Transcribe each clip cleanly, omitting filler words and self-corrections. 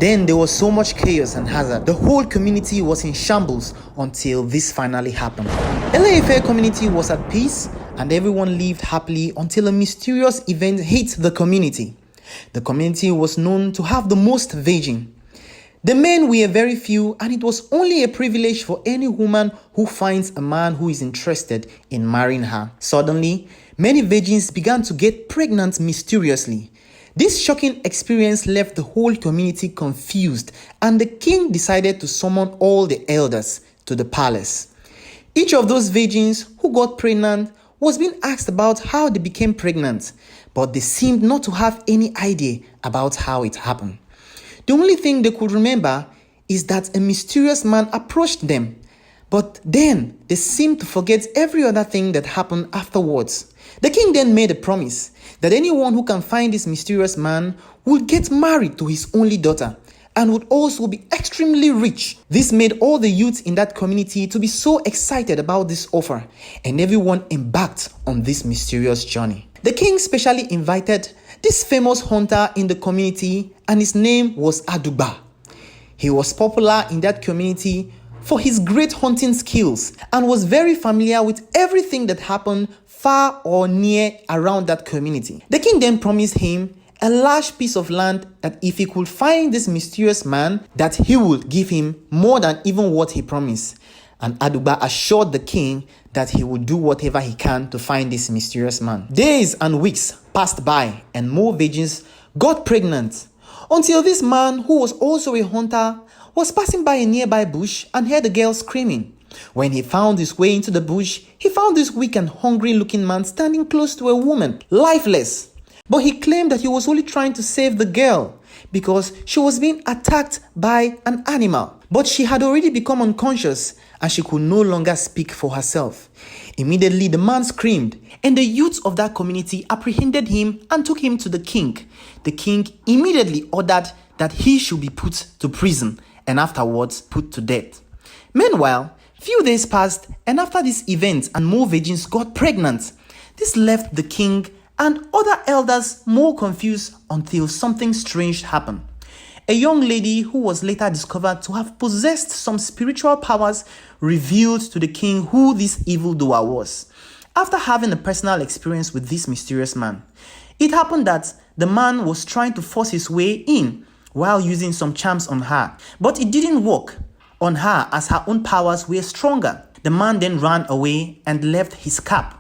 Then there was so much chaos and hazard. The whole community was in shambles until this finally happened. Ile-Ife community was at peace and everyone lived happily until a mysterious event hit the community. The community was known to have the most virgin. The men were very few, and it was only a privilege for any woman who finds a man who is interested in marrying her. Suddenly, many virgins began to get pregnant mysteriously. This shocking experience left the whole community confused, and the king decided to summon all the elders to the palace. Each of those virgins who got pregnant was being asked about how they became pregnant, but they seemed not to have any idea about how it happened. The only thing they could remember is that a mysterious man approached them, but then they seemed to forget every other thing that happened afterwards. The king then made a promise that anyone who can find this mysterious man would get married to his only daughter and would also be extremely rich. This made all the youths in that community to be so excited about this offer, and everyone embarked on this mysterious journey. The king specially invited this famous hunter in the community, and his name was Adugba. He was popular in that community for his great hunting skills and was very familiar with everything that happened far or near around that community. The king then promised him a large piece of land that if he could find this mysterious man, that he would give him more than even what he promised. And Adugba assured the king that he would do whatever he can to find this mysterious man. Days and weeks passed by and more virgins got pregnant until this man, who was also a hunter, was passing by a nearby bush and heard a girl screaming. When he found his way into the bush, he found this weak and hungry looking man standing close to a woman, lifeless. But he claimed that he was only trying to save the girl because she was being attacked by an animal. But she had already become unconscious and she could no longer speak for herself. Immediately, the man screamed, and the youths of that community apprehended him and took him to the king. The king immediately ordered that he should be put to prison and afterwards put to death. Meanwhile, few days passed, and after this event and more virgins got pregnant. This left the king and other elders more confused until something strange happened. A young lady who was later discovered to have possessed some spiritual powers revealed to the king who this evildoer was. After having a personal experience with this mysterious man, it happened that the man was trying to force his way in while using some charms on her, but it didn't work on her as her own powers were stronger. The man then ran away and left his cap.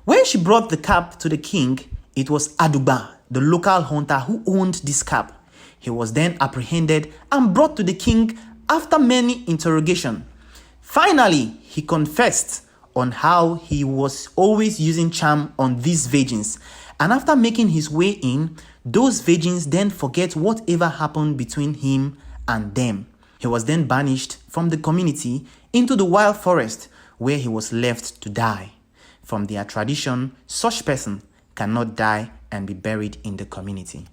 When she brought the cap to the king, it was Adugba, the local hunter who owned this cap. He was then apprehended and brought to the king after many interrogations. Finally, he confessed on how he was always using charm on these virgins. And after making his way in, those virgins then forget whatever happened between him and them. He was then banished from the community into the wild forest, where he was left to die. From their tradition, such person cannot die and be buried in the community.